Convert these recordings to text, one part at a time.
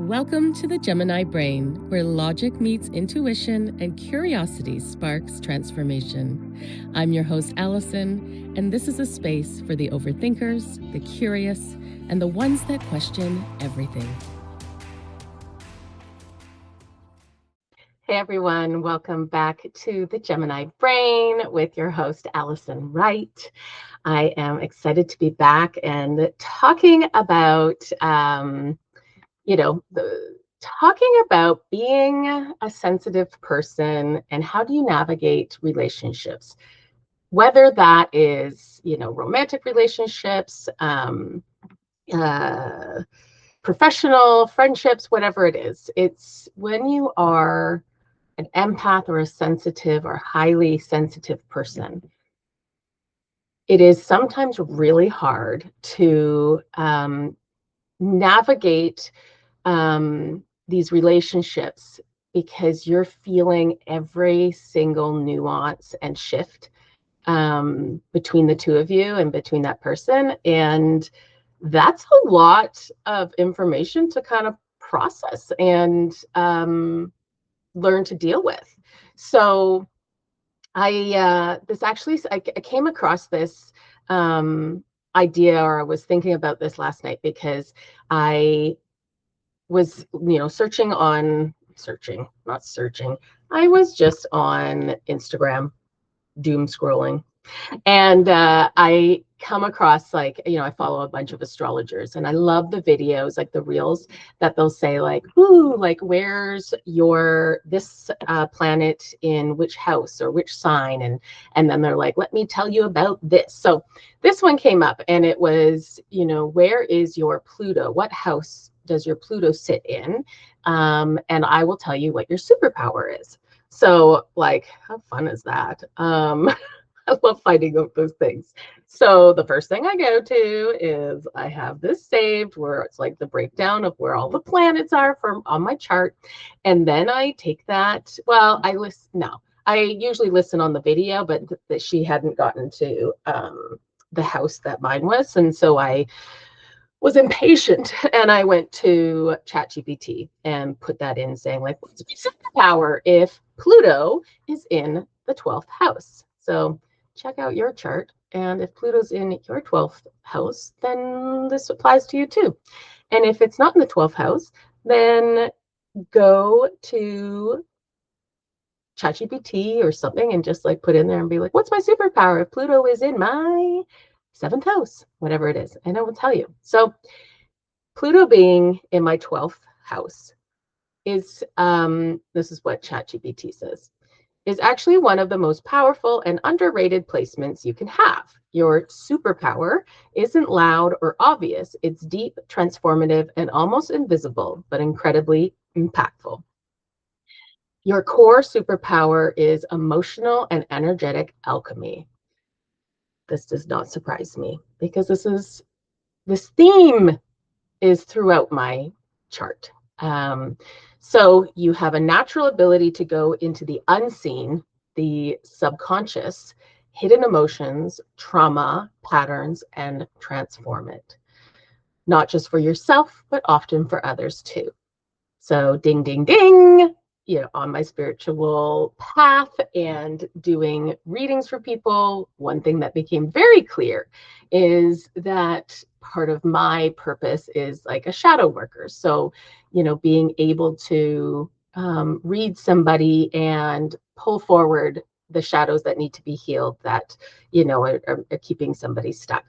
Welcome to the Gemini Brain, where logic meets intuition and curiosity sparks transformation. I'm your host, Allison, and this is a space for the overthinkers, the curious, and the ones that question everything. Hey everyone, welcome back to the Gemini Brain with your host, Allison Wright. I am excited to be back and talking about talking about being a sensitive person and how do you navigate relationships, whether that is, romantic relationships, professional friendships, whatever it is. It's when you are an empath or a sensitive or highly sensitive person, it is sometimes really hard to navigate these relationships because you're feeling every single nuance and shift between the two of you and between that person. And that's a lot of information to kind of process and learn to deal with. So I came across this idea, or I was thinking about this last night because I was, I was just on Instagram, doom scrolling. And I come across, I follow a bunch of astrologers, and I love the videos, like the reels that they'll say, like, ooh, like, where's your this planet in which house or which sign? And then they're like, let me tell you about this. So this one came up, and it was, where is your Pluto? What house does your Pluto sit in? And I will tell you what your superpower is. So, like, how fun is that? I love finding out those things. So the first thing I go to is I have this saved where it's like the breakdown of where all the planets are from on my chart. And then I take that, I usually listen on the video, but that she hadn't gotten to the house that mine was. And so I was impatient and I went to ChatGPT and put that in, saying, like, what's my superpower if Pluto is in the 12th house? So check out your chart, and if Pluto's in your 12th house, then this applies to you too. And if it's not in the 12th house, then go to ChatGPT or something and just like put in there and be like, what's my superpower if Pluto is in my 7th house, whatever it is, and I will tell you. So Pluto being in my 12th house is, this is what ChatGPT says, is actually one of the most powerful and underrated placements you can have. Your superpower isn't loud or obvious. It's deep, transformative, and almost invisible, but incredibly impactful. Your core superpower is emotional and energetic alchemy. This does not surprise me because this theme is throughout my chart. So you have a natural ability to go into the unseen, the subconscious, hidden emotions, trauma, patterns, and transform it. Not just for yourself, but often for others too. So ding, ding, ding, on my spiritual path and doing readings for people, one thing that became very clear is that part of my purpose is like a shadow worker. So, being able to read somebody and pull forward the shadows that need to be healed that, are keeping somebody stuck.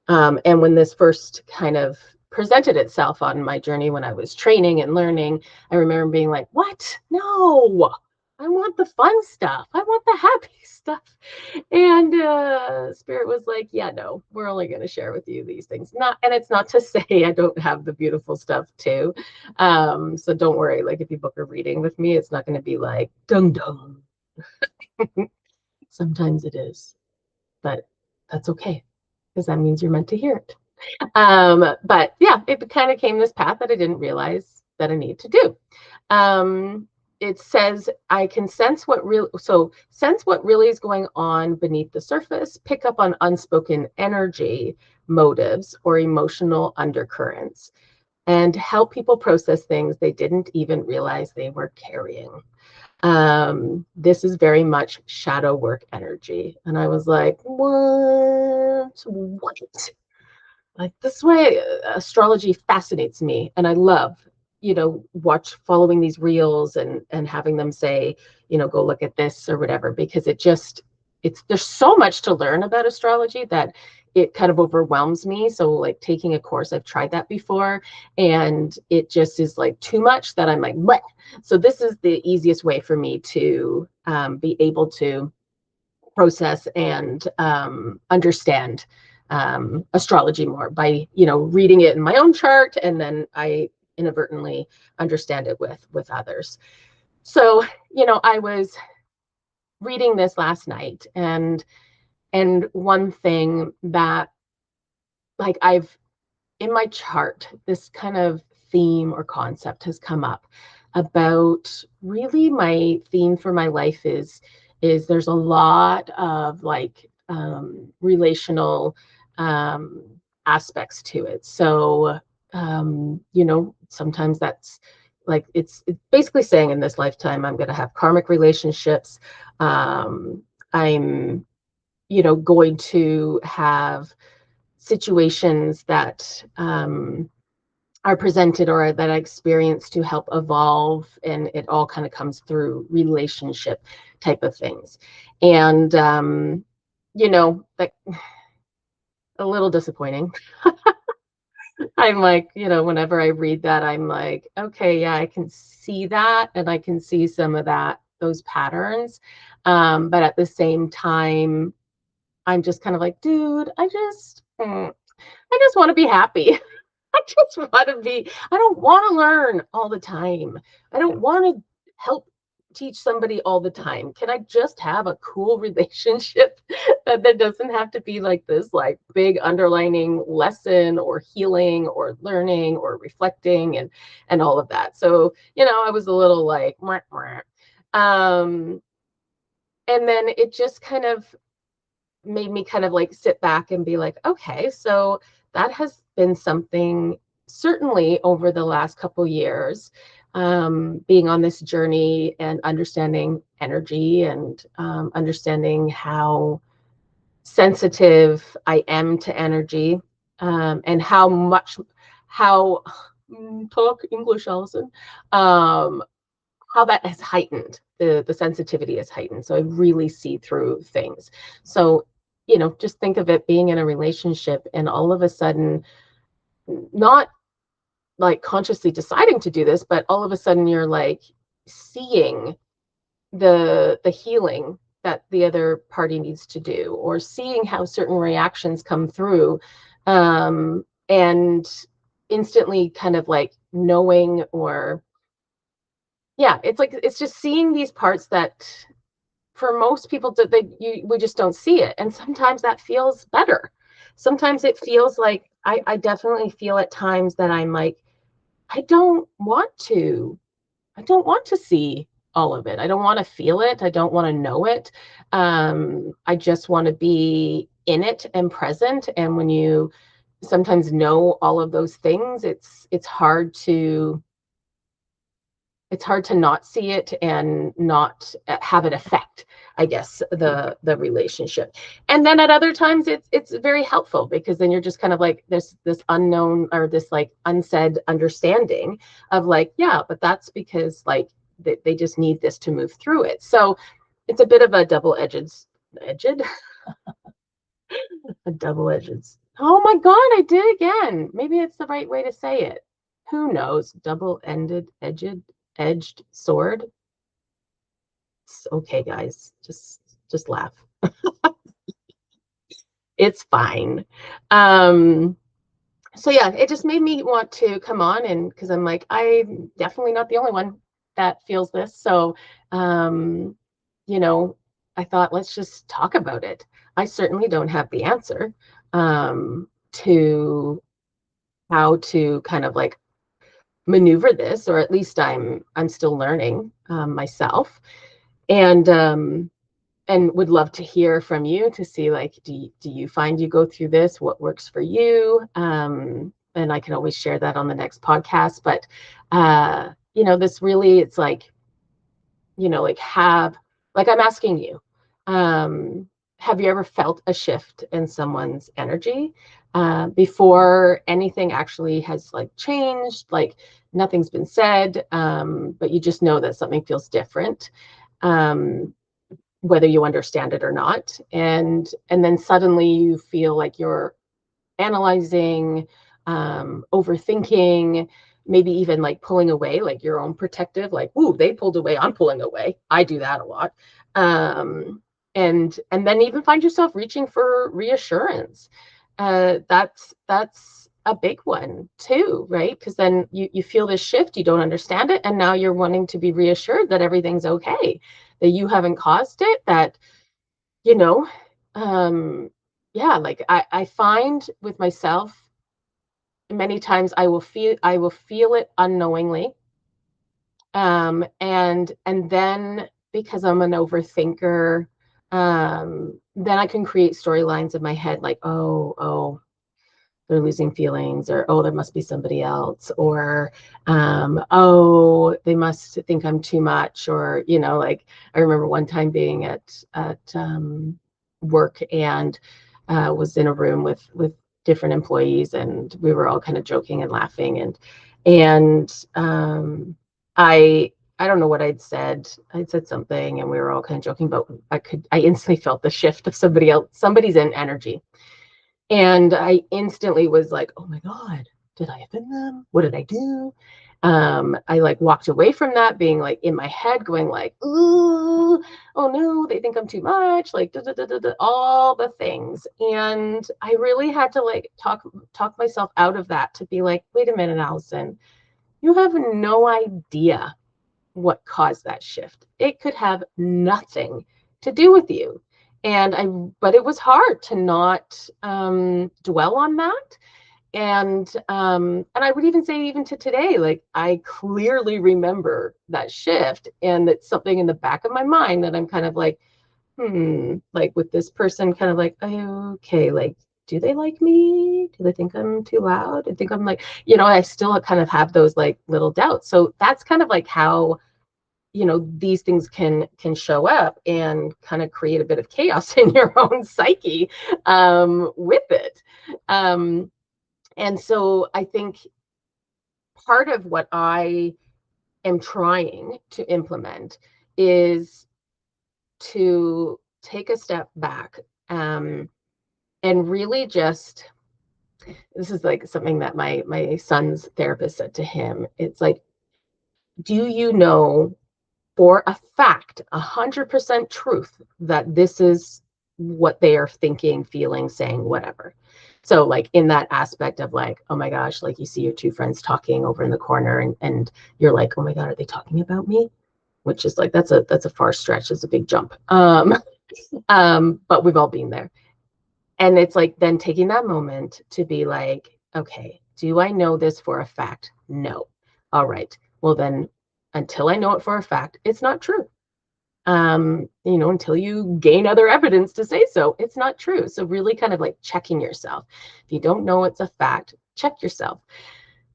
And when this first kind of presented itself on my journey when I was training and learning, I remember being like, what? No, I want the fun stuff. I want the happy stuff. And Spirit was like, yeah, no, we're only going to share with you these things. And it's not to say I don't have the beautiful stuff too. So don't worry. Like, if you book a reading with me, it's not going to be like, dum dum. Sometimes it is, but that's okay, because that means you're meant to hear it. But yeah, it kind of came this path that I didn't realize that I need to do. It says I can sense what really is going on beneath the surface, pick up on unspoken energy, motives, or emotional undercurrents. and help people process things they didn't even realize they were carrying. This is very much shadow work energy. And I was like, what? Like, this way astrology fascinates me, and I love, following these reels and having them say, go look at this or whatever, because there's so much to learn about astrology that it kind of overwhelms me. So like taking a course, I've tried that before, and it just is like too much that I'm like, what? So this is the easiest way for me to be able to process and understand astrology more by reading it in my own chart, and then I inadvertently understand it with others. So I was reading this last night, and one thing that, like, I've in my chart, this kind of theme or concept has come up about, really, my theme for my life is there's a lot of like relational um, aspects to it. So sometimes that's like it's basically saying in this lifetime I'm going to have karmic relationships. I'm going to have situations that are presented or that I experience to help evolve, and it all kind of comes through relationship type of things. And like, a little disappointing. I'm like, whenever I read that, I'm like, okay, yeah, I can see that, and I can see some of those patterns. But at the same time, I'm just kind of like, dude, I just want to be happy. I just want to be, I don't want to learn all the time. I don't want to help teach somebody all the time. Can I just have a cool relationship that doesn't have to be like this, like big underlining lesson or healing or learning or reflecting and all of that. So, I was a little like, mwah, mwah. And then it just kind of made me kind of like sit back and be like, okay, so that has been something certainly over the last couple years, being on this journey and understanding energy and understanding how sensitive I am to energy, and how talk English, Allison, how that has heightened, the sensitivity is heightened. So I really see through things. So, just think of it being in a relationship and all of a sudden, not like consciously deciding to do this, but all of a sudden you're like seeing the healing that the other party needs to do, or seeing how certain reactions come through, and instantly kind of like knowing, or yeah, it's like, it's just seeing these parts that for most people we just don't see it. And sometimes that feels better. Sometimes it feels like I definitely feel at times that I'm like, I don't want to see all of it. I don't want to feel it. I don't want to know it. I just want to be in it and present. And when you sometimes know all of those things, it's hard to not see it and not have it affect, I guess, the relationship. And then at other times it's very helpful, because then you're just kind of like this unknown, or this like unsaid understanding of like, yeah, but that's because like they just need this to move through it. So it's a bit of a edged a double-edged. Oh my God, I did again. Maybe it's the right way to say it. Who knows? Double-ended, edged sword. It's okay, guys. Just laugh. It's fine. So yeah, it just made me want to come on, and because I'm like, I'm definitely not the only one that feels this. So you know, I thought, let's just talk about it. I certainly don't have the answer to how to kind of like maneuver this, or at least I'm still learning myself, and would love to hear from you to see, like, do you find you go through this? What works for you? and I can always share that on the next podcast. But this really, it's like, like I'm asking you, have you ever felt a shift in someone's energy before anything actually has like changed, like nothing's been said, but you just know that something feels different, whether you understand it or not, and then suddenly you feel like you're analyzing, overthinking, maybe even like pulling away, like your own protective, like, ooh, they pulled away, I'm pulling away. I do that a lot. And then even find yourself reaching for reassurance. That's a big one too, right? Because then you feel this shift, you don't understand it, and now you're wanting to be reassured that everything's okay, that you haven't caused it, that you know yeah, like I find with myself, many times I will feel it unknowingly, and then because I'm an overthinker, then I can create storylines in my head like, oh, they're losing feelings, or oh, there must be somebody else, or oh, they must think I'm too much, or like I remember one time being at work, and was in a room with different employees, and we were all kind of joking and laughing, and I don't know what I'd said. I'd said something, and we were all kind of joking, but I instantly felt the shift of somebody's in energy. And I instantly was like, oh my God, did I offend them? What did I do? I like walked away from that, being like in my head, going like, ooh, oh no, they think I'm too much, like all the things. And I really had to like talk myself out of that, to be like, wait a minute, Allison, you have no idea what caused that shift. It could have nothing to do with you. But it was hard to not dwell on that. And I would even say, even to today, like I clearly remember that shift, and it's something in the back of my mind that I'm kind of like, like with this person, kind of like, oh, okay, like, do they like me? Do they think I'm too loud? I think I'm like, I still kind of have those like little doubts. So that's kind of like how these things can show up and kind of create a bit of chaos in your own psyche with it. And so I think part of what I am trying to implement is to take a step back, and really just, this is like something that my son's therapist said to him. It's like, do you know for a fact, 100% truth, that this is what they are thinking, feeling, saying, whatever? So like in that aspect of like, oh my gosh, like you see your two friends talking over in the corner, and you're like, oh my God, are they talking about me? Which is like, that's a far stretch. It's a big jump. But we've all been there. And it's like then taking that moment to be like, okay, do I know this for a fact? No. All right. Well, then until I know it for a fact, it's not true. Until you gain other evidence to say so, it's not true. So really kind of like checking yourself. If you don't know it's a fact, check yourself.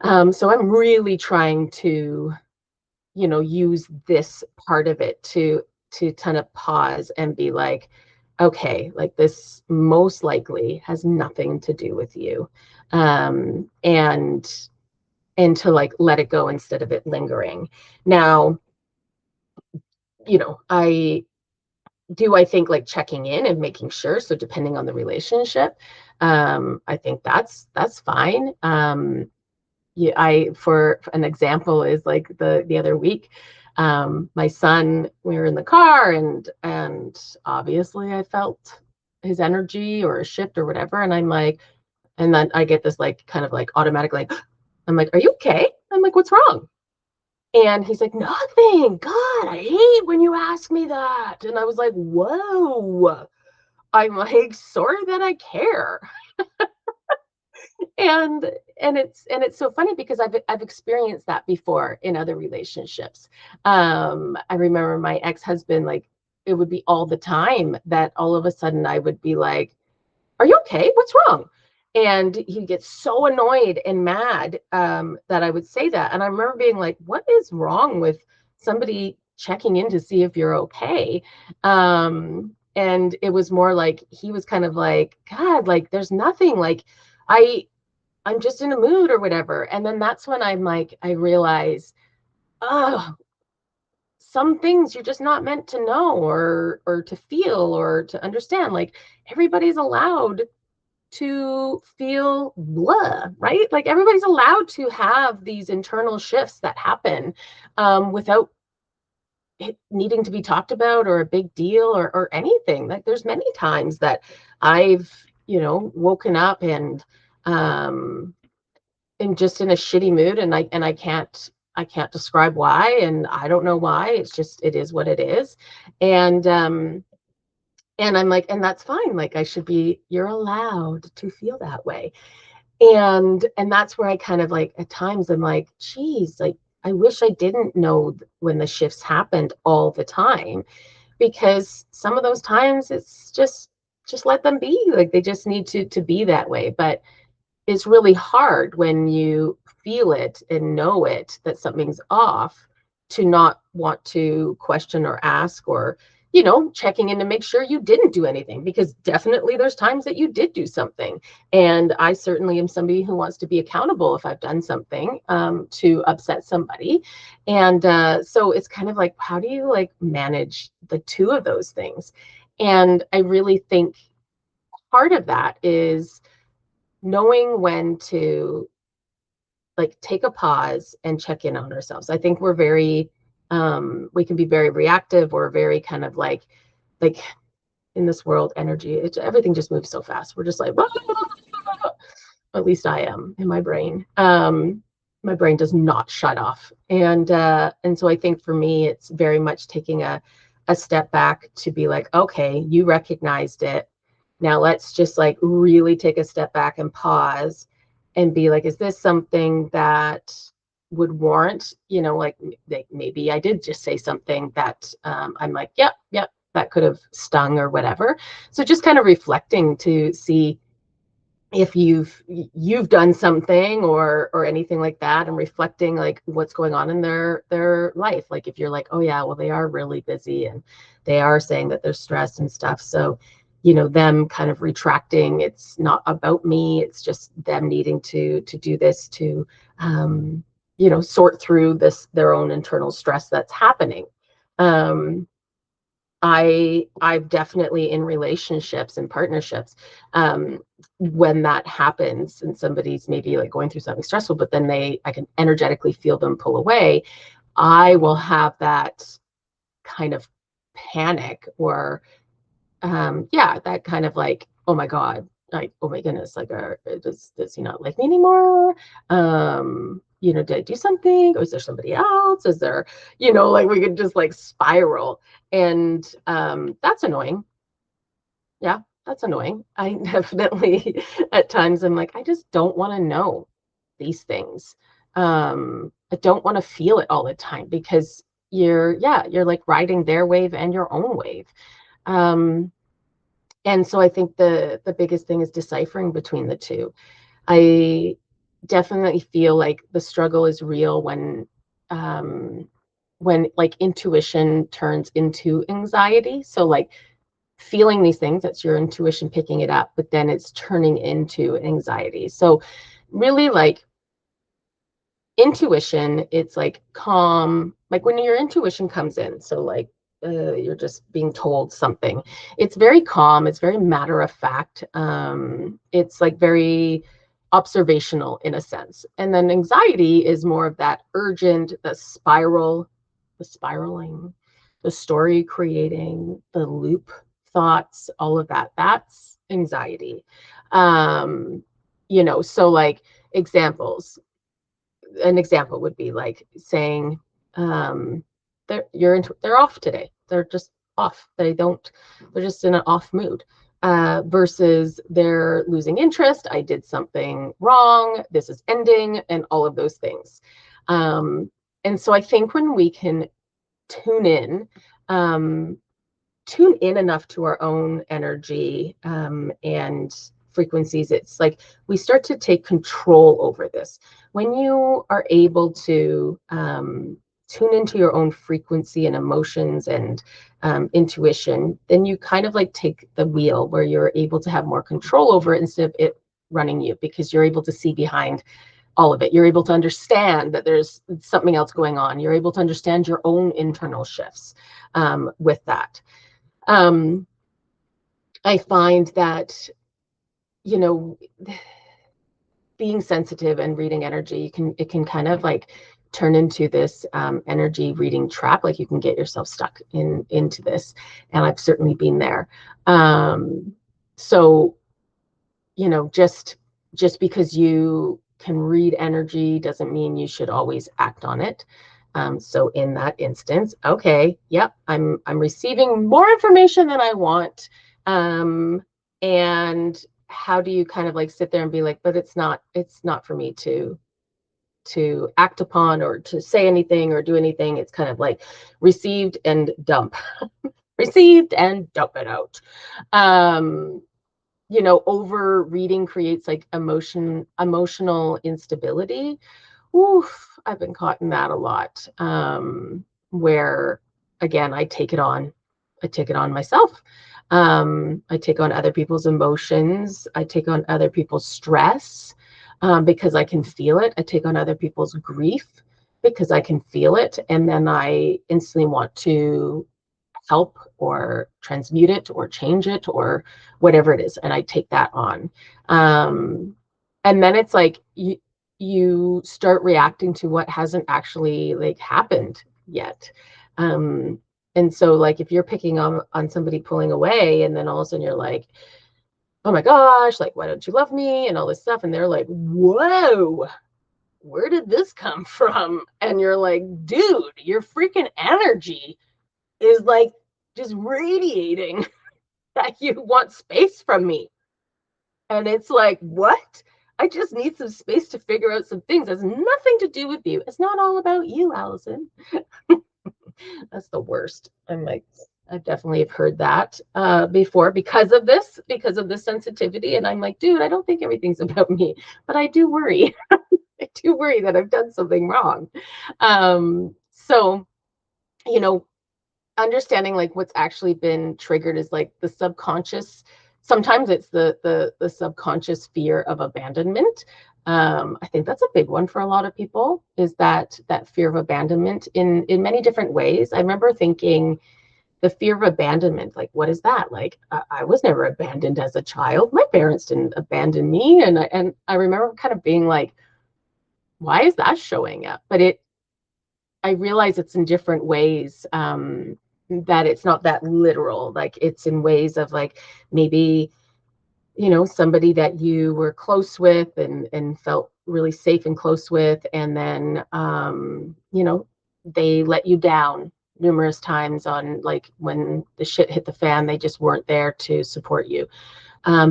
So I'm really trying to, use this part of it to kind of pause and be like, okay, like this most likely has nothing to do with you. And to like let it go instead of it lingering. Now, I think like checking in and making sure. So depending on the relationship, I think that's fine. Yeah, for an example is like the other week, my son, we were in the car, and obviously I felt his energy or a shift or whatever, and I'm like, and then I get this like kind of like automatic like, I'm like, are you okay? I'm like, what's wrong? And he's like, nothing. God, I hate when you ask me that. And I was like, whoa. I'm like, sorry that I care. And it's so funny because I've experienced that before in other relationships. I remember my ex-husband, like it would be all the time that all of a sudden I would be like, are you okay? What's wrong? And he gets so annoyed and mad that I would say that. And I remember being like, what is wrong with somebody checking in to see if you're okay? And it was more like, he was kind of like, God, like, there's nothing, like, I'm just in a mood or whatever. And then that's when I'm like, I realize, oh, some things you're just not meant to know or to feel or to understand. Like, everybody's allowed to feel blah, right? Like, everybody's allowed to have these internal shifts that happen without it needing to be talked about or a big deal or anything. Like, there's many times that I've, woken up and am just in a shitty mood, and I can't describe why, and I don't know why. It's just, it is what it is. And I'm like, and that's fine. Like, you're allowed to feel that way. And that's where I kind of like, at times I'm like, geez, like, I wish I didn't know when the shifts happened all the time, because some of those times it's just let them be. Like, they just need to be that way. But it's really hard when you feel it and know it, that something's off, to not want to question or ask, or checking in to make sure you didn't do anything, because definitely there's times that you did do something. And I certainly am somebody who wants to be accountable if I've done something to upset somebody. And so it's kind of like, how do you like manage the two of those things? And I really think part of that is knowing when to like take a pause and check in on ourselves. I think we're very we can be very reactive, or very kind of like in this world, energy, everything just moves so fast. We're just like, at least I am in my brain. My brain does not shut off. And so I think for me, it's very much taking a step back to be like, okay, you recognized it. Now let's just like really take a step back and pause and be like, is this something that would warrant, like maybe I did just say something that I'm like, yep, that could have stung or whatever. So just kind of reflecting to see if you've done something or anything like that, and reflecting like what's going on in their life. Like, if you're like, oh yeah, well, they are really busy and they are saying that they're stressed and stuff, so them kind of retracting, it's not about me, it's just them needing to do this to sort through their own internal stress that's happening. I've definitely, in relationships and partnerships, when that happens and somebody's maybe like going through something stressful, but then I can energetically feel them pull away, I will have that kind of panic, or that kind of like, oh my God, like, oh my goodness, like, does he not like me anymore? Did I do something? Or is there somebody else? Is there, like, we could just like spiral. And that's annoying. Yeah, that's annoying. I definitely, at times, I'm like, I just don't want to know these things. I don't want to feel it all the time, because you're like riding their wave and your own wave. And so I think the biggest thing is deciphering between the two. I definitely feel like the struggle is real when like intuition turns into anxiety. So like feeling these things, that's your intuition picking it up, but then it's turning into anxiety. So really, like, intuition, it's like calm, like when your intuition comes in, so like you're just being told something, it's very calm, it's very matter of fact, it's like very observational in a sense. And then anxiety is more of that urgent, the spiraling, the story creating, the loop thoughts, all of that, that's anxiety. So like examples, an example would be like saying, they're off today, they're just off, they're just in an off mood, versus they're losing interest, I did something wrong, this is ending, and all of those things. And so I think when we can tune in um, enough to our own energy, and frequencies. It's like we start to take control over this. When you are able to tune into your own frequency and emotions and intuition, then you kind of like take the wheel, where you're able to have more control over it instead of it running you, because you're able to see behind all of it. You're able to understand that there's something else going on. You're able to understand your own internal shifts with that. I find that, you know, being sensitive and reading energy, it can kind of like turn into this energy reading trap. Like you can get yourself stuck into this, and I've certainly been there. So, you know, just because you can read energy doesn't mean you should always act on it. So in that instance, okay, yep, I'm receiving more information than I want. And how do you kind of like sit there and be like, but it's not for me to act upon or to say anything or do anything. It's kind of like received and dump, received and dump it out. You know, over reading creates like emotional instability. Oof, I've been caught in that a lot. Where again, I take it on myself. I take on other people's emotions. I take on other people's stress because I can feel it. I take on other people's grief because I can feel it. And then I instantly want to help or transmute it or change it or whatever it is. And I take that on. And then it's like you start reacting to what hasn't actually like happened yet. And so like if you're picking on somebody pulling away, and then all of a sudden you're like, oh my gosh, like, why don't you love me? And all this stuff. And they're like, whoa, where did this come from? And you're like, dude, your freaking energy is like just radiating that you want space from me. And it's like, what? I just need some space to figure out some things. It has nothing to do with you. It's not all about you, Allison. That's the worst. I'm like, I definitely have heard that before because of this sensitivity. And I'm like, dude, I don't think everything's about me, but I do worry. I do worry that I've done something wrong. So, you know, understanding like what's actually been triggered is like the subconscious. Sometimes it's the subconscious fear of abandonment. I think that's a big one for a lot of people, is that fear of abandonment in many different ways. I remember thinking the fear of abandonment, like, what is that? Like, I was never abandoned as a child. My parents didn't abandon me. And I remember kind of being like, why is that showing up? But I realize it's in different ways, that it's not that literal. Like it's in ways of like, maybe, you know, somebody that you were close with and felt really safe and close with. And then, you know, they let you down numerous times on like when the shit hit the fan, they just weren't there to support you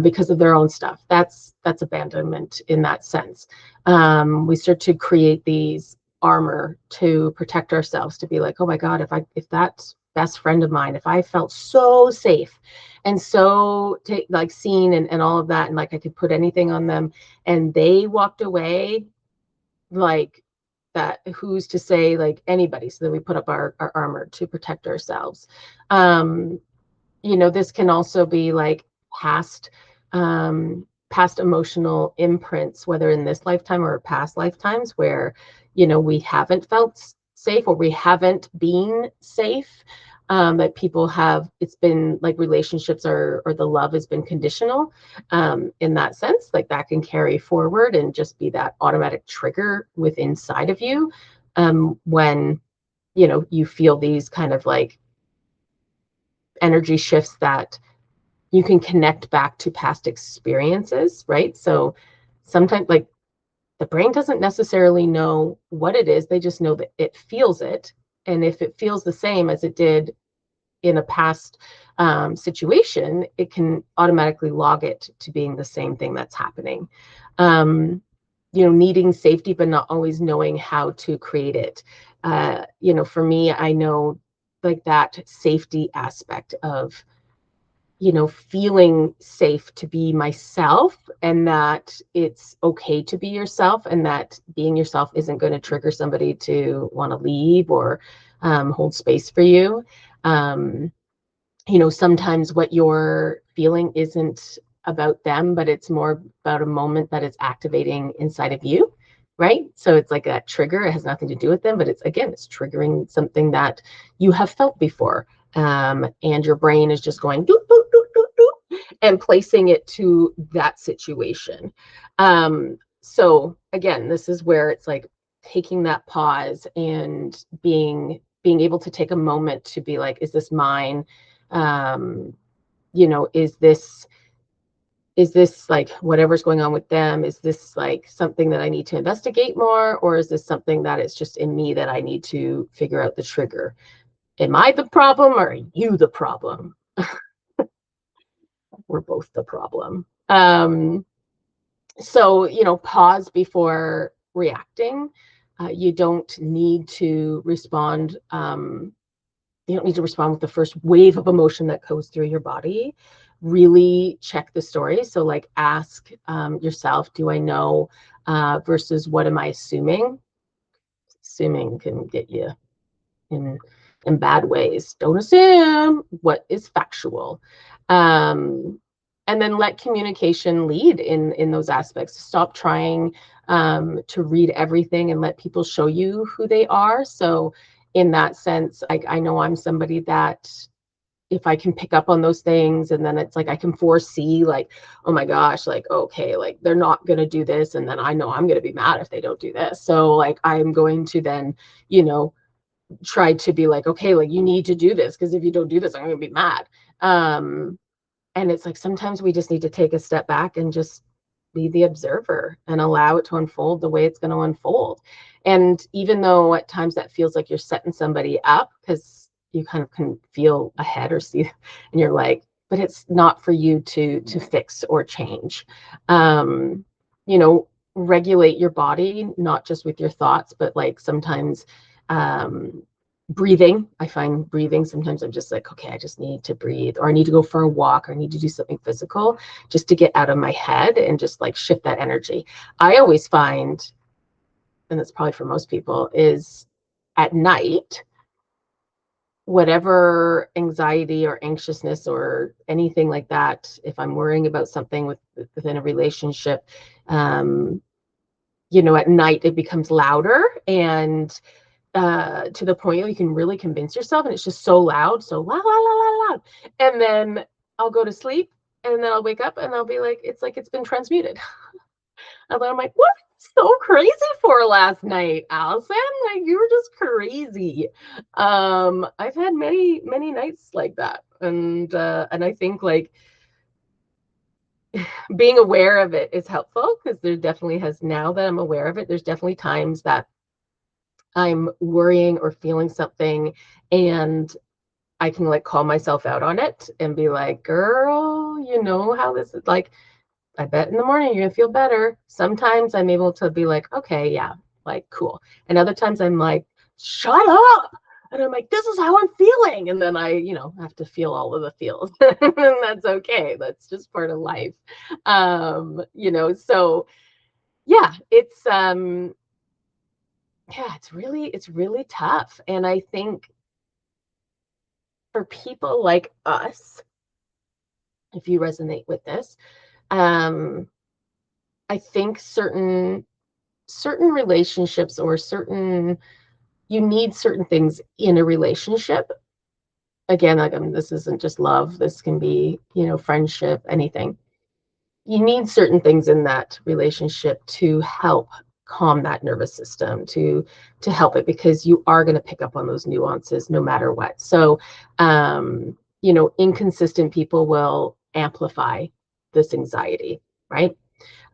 because of their own stuff. That's abandonment in that sense. We start to create these armor to protect ourselves, to be like, oh my God, if that best friend of mine, if I felt so safe and so like seen and all of that, and like I could put anything on them and they walked away, like that, who's to say, like anybody. So then we put up our armor to protect ourselves. You know, this can also be like past emotional imprints, whether in this lifetime or past lifetimes, where, you know, we haven't felt safe or we haven't been safe. That people have, it's been like relationships or the love has been conditional in that sense. Like that can carry forward and just be that automatic trigger within inside of you when, you know, you feel these kind of like energy shifts that you can connect back to past experiences, right? So sometimes like the brain doesn't necessarily know what it is. They just know that it feels it. And if it feels the same as it did in a past situation, it can automatically log it to being the same thing that's happening. You know, needing safety, but not always knowing how to create it. You know, for me, I know like that safety aspect of feeling safe to be myself, and that it's okay to be yourself, and that being yourself isn't going to trigger somebody to want to leave or hold space for you. Sometimes what you're feeling isn't about them, but it's more about a moment that is activating inside of you, right? So it's like that trigger. It has nothing to do with them, but it's triggering something that you have felt before. And your brain is just going doop, doop, doop, doop, doop, and placing it to that situation. So again, this is where it's like taking that pause and being able to take a moment to be like, is this mine? um is this like whatever's going on with them, is this like something that I need to investigate more, or is this something that it's just in me that I need to figure out the trigger? Am I the problem, or are you the problem? We're both the problem. So pause before reacting. You don't need to respond. You don't need to respond with the first wave of emotion that goes through your body. Really check the story. So like ask yourself, do I know, versus what am I assuming? Assuming can get you in bad ways. Don't assume. What is factual? Um, and then let communication lead in those aspects. Stop trying to read everything and let people show you who they are. So in that sense, I know I'm somebody that if I can pick up on those things, and then it's like I can foresee like, oh my gosh, like, okay, like they're not going to do this, and then I know I'm going to be mad if they don't do this. So like I'm going to then, try to be like, okay, like you need to do this, because if you don't do this, I'm going to be mad. um and it's like sometimes we just need to take a step back and just be the observer and allow it to unfold the way it's going to unfold. And even though at times that feels like you're setting somebody up, because you kind of can feel ahead or see, and you're like, but it's not for you to fix or change. um you know Regulate your body, not just with your thoughts, but like sometimes um breathing. I find breathing, sometimes I'm just like, okay, I just need to breathe, or I need to go for a walk, or I need to do something physical just to get out of my head and just like shift that energy. I always find, and that's probably for most people, is at night, whatever anxiety or anxiousness or anything like that, if I'm worrying about something within a relationship, um, at night it becomes louder, and to the point where you can really convince yourself, and it's just so loud, so loud, loud, loud, loud, loud. And then I'll go to sleep, and then I'll wake up, and I'll be like, it's like it's been transmuted. And then I'm like, what? So crazy for last night, Allison. Like you were just crazy. I've had many, many nights like that. And I think like being aware of it is helpful, because there definitely has, now that I'm aware of it, there's definitely times that I'm worrying or feeling something, and I can like call myself out on it and be like, girl, you know how this is like, I bet in the morning you're gonna feel better. Sometimes I'm able to be like, okay, yeah, like cool. And other times I'm like, shut up. And I'm like, this is how I'm feeling. And then I, have to feel all of the feels. And that's okay. That's just part of life. So yeah, it's really tough. And I think for people like us, if you resonate with this, um, I think certain relationships, or you need certain things in a relationship. Again, like, this isn't just love. This can be, friendship, anything. You need certain things in that relationship to help calm that nervous system, to help it, because you are going to pick up on those nuances no matter what. So, inconsistent people will amplify this anxiety, right?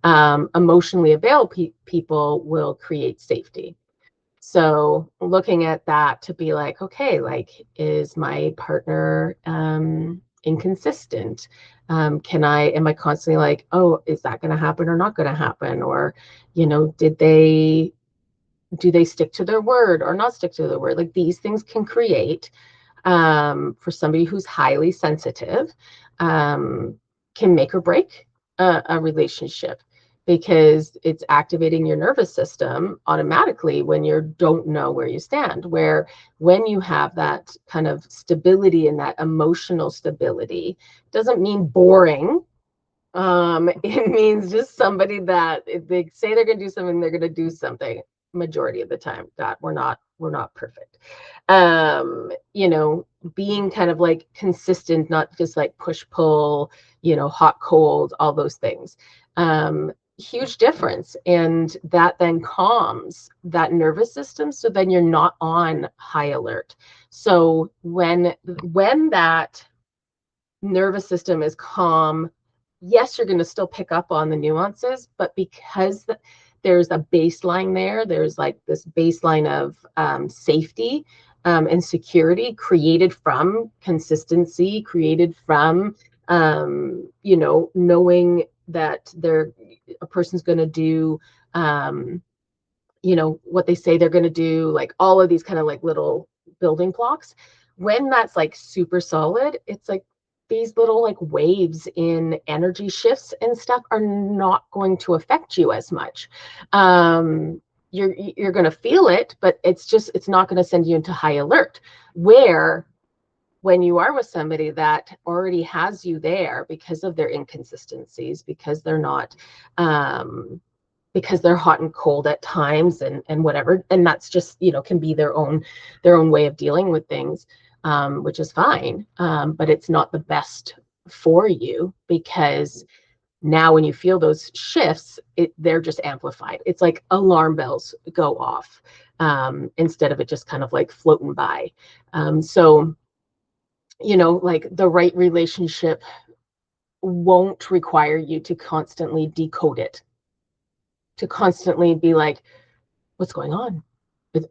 Emotionally available people will create safety. So looking at that to be like, okay, like, is my partner inconsistent? Am I constantly like, oh, is that going to happen or not going to happen? Or, do they stick to their word or not stick to their word? Like these things can create, for somebody who's highly sensitive, can make or break a relationship, because it's activating your nervous system automatically when you don't know where you stand. Where when you have that kind of stability and that emotional stability, doesn't mean boring. It means just somebody that if they say they're going to do something, they're going to do something majority of the time. That we're not perfect. You know, being kind of like consistent, not just like push pull, you know, hot cold, all those things. Huge difference. And that then calms that nervous system. So then you're not on high alert. So when that nervous system is calm, yes, you're going to still pick up on the nuances, but because there's a baseline there, there's like this baseline of safety and security created from consistency, created from, you know, knowing that a person's going to do, you know, what they say they're going to do, like all of these kind of like little building blocks. When that's like super solid, it's like these little like waves in energy shifts and stuff are not going to affect you as much. You're going to feel it, but it's not going to send you into high alert. Where when you are with somebody that already has you there because of their inconsistencies, because they're not, because they're hot and cold at times, and whatever, and that's just, you know, can be their own way of dealing with things, which is fine, but it's not the best for you, because now when you feel those shifts, they're just amplified. It's like alarm bells go off, instead of it just kind of like floating by. So, you know, like the right relationship won't require you to constantly decode it, to constantly be like, what's going on? Is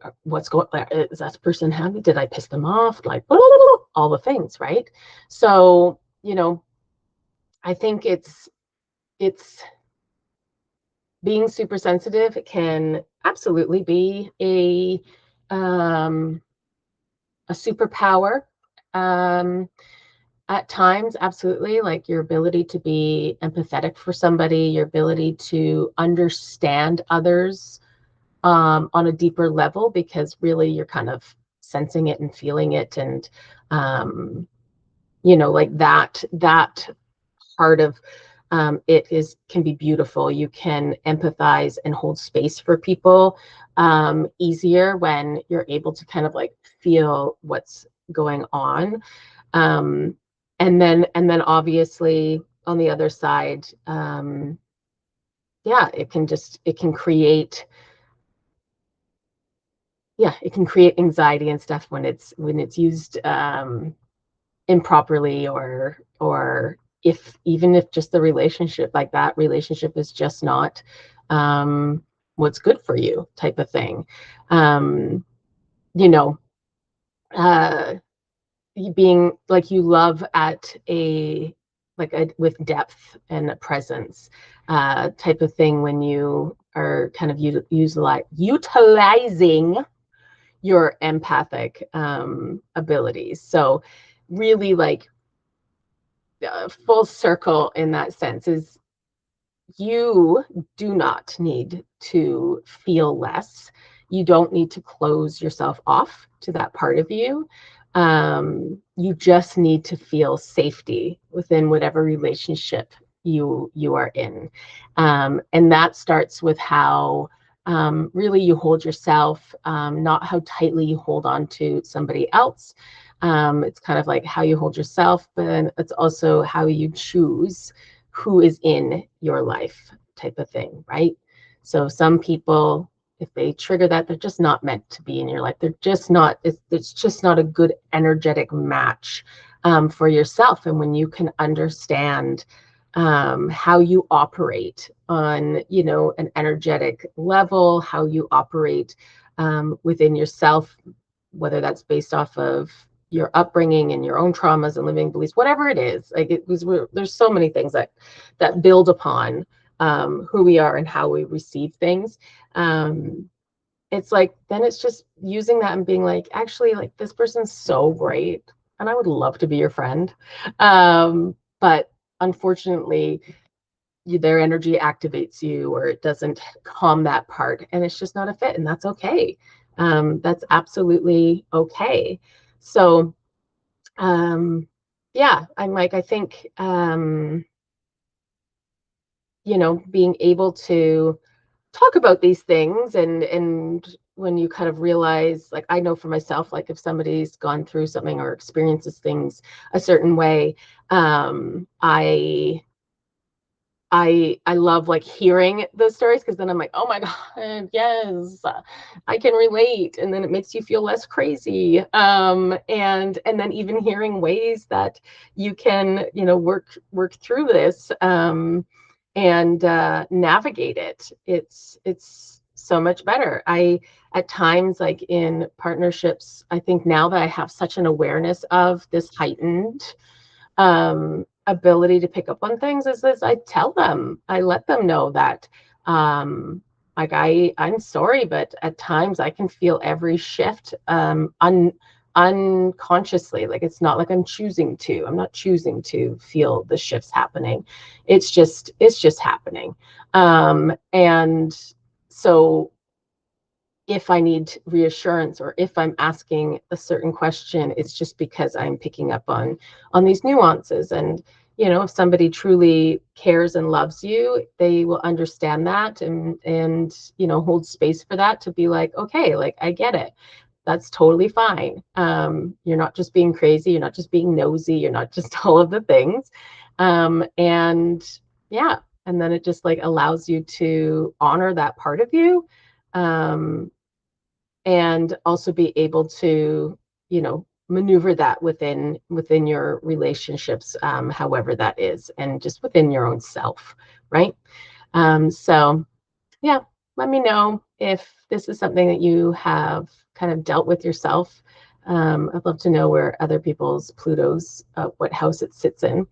that person happy? Did I piss them off? Like, all the things, right? So, you know, I think it's being super sensitive can absolutely be a superpower. At times, absolutely, like your ability to be empathetic for somebody, your ability to understand others on a deeper level, because really you're kind of sensing it and feeling it, and you know, like that part of it can be beautiful. You can empathize and hold space for people easier when you're able to kind of like feel what's going on. And then obviously on the other side, yeah, it can create, yeah, it can create anxiety and stuff when it's used improperly, or even if just the relationship, like that relationship is just not what's good for you, type of thing. You know, uh being like, you love at a with depth and a presence, type of thing, when you are kind of utilizing your empathic abilities. So really, like, full circle in that sense is, you do not need to feel less. You don't need to close yourself off to that part of you. You just need to feel safety within whatever relationship you are in. And that starts with how really you hold yourself, not how tightly you hold on to somebody else. It's kind of like how you hold yourself, but then it's also how you choose who is in your life, type of thing, right? So some people, if they trigger that, they're just not meant to be in your life. They're just not, it's just not a good energetic match for yourself. And when you can understand how you operate on, you know, an energetic level, how you operate within yourself, whether that's based off of your upbringing and your own traumas and limiting beliefs, whatever it is, like there's so many things that build upon who we are and how we receive things. It's like, then it's just using that and being like, actually, like, this person's so great and I would love to be your friend. but unfortunately, their energy activates you, or it doesn't calm that part, and it's just not a fit, and that's okay. That's absolutely okay. So, yeah, I'm like, I think, being able to talk about these things, and when you kind of realize, like, I know for myself, like if somebody's gone through something or experiences things a certain way, I love like hearing those stories, because then I'm like, oh my God, yes, I can relate. And then it makes you feel less crazy. And then even hearing ways that you can, work through this, and navigate it. It's so much better. At times, like in partnerships, I think now that I have such an awareness of this heightened ability to pick up on things, is I tell them, I let them know that, like, I'm sorry, but at times I can feel every shift, unconsciously. Like, it's not like I'm not choosing to feel the shifts happening. It's just happening. And so if I need reassurance, or if I'm asking a certain question, it's just because I'm picking up on these nuances. And if somebody truly cares and loves you, they will understand that, and hold space for that, to be like, okay, like, I get it. That's totally fine. You're not just being crazy. You're not just being nosy. You're not just all of the things. And yeah, and then it just like allows you to honor that part of you. And also be able to, maneuver that within your relationships, however that is, and just within your own self, right? So yeah, let me know if this is something that you have kind of dealt with yourself. I'd love to know where other people's Pluto's, what house it sits in.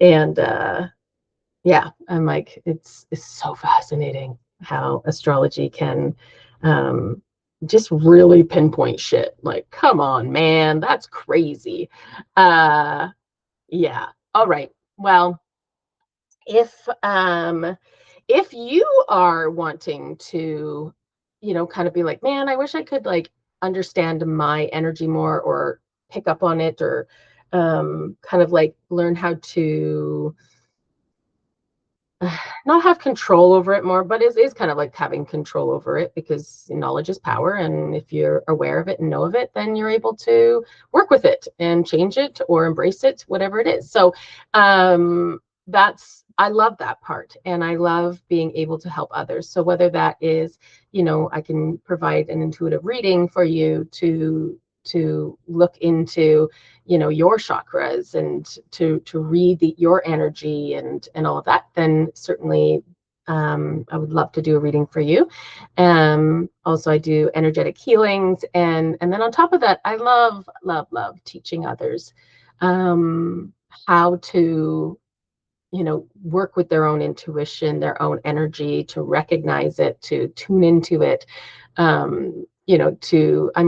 And yeah, I'm like, it's so fascinating how astrology can, just really pinpoint shit. Like, come on, man, that's crazy. Uh, yeah. All right. Well, if if you are wanting to, kind of be like, man, I wish I could like understand my energy more, or pick up on it, or kind of like learn how to not have control over it more, but is kind of like having control over it, because knowledge is power. And if you're aware of it and know of it, then you're able to work with it and change it or embrace it, whatever it is. So I love that part, and I love being able to help others. So whether that is, I can provide an intuitive reading for you to look into, your chakras, and to read your energy, and all of that, then certainly, I would love to do a reading for you. Also, I do energetic healings, and then on top of that, I love, love, love teaching others, how to, work with their own intuition, their own energy, to recognize it, to tune into it. I'm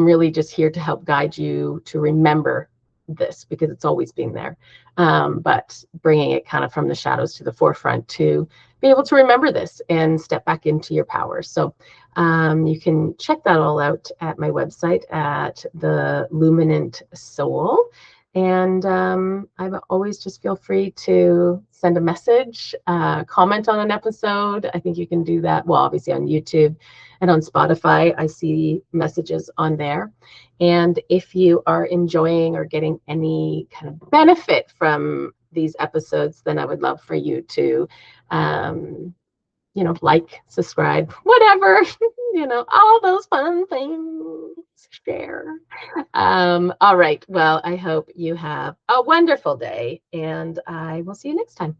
really just here to help guide you to remember this, because it's always been there. But bringing it kind of from the shadows to the forefront, to be able to remember this and step back into your power. So you can check that all out at my website at the Luminant Soul. And I always just feel free to send a message, comment on an episode. I think you can do that. Well, obviously on YouTube and on Spotify, I see messages on there. And if you are enjoying or getting any kind of benefit from these episodes, then I would love for you to, like, subscribe, whatever, all those fun things, share. All right. Well, I hope you have a wonderful day, and I will see you next time.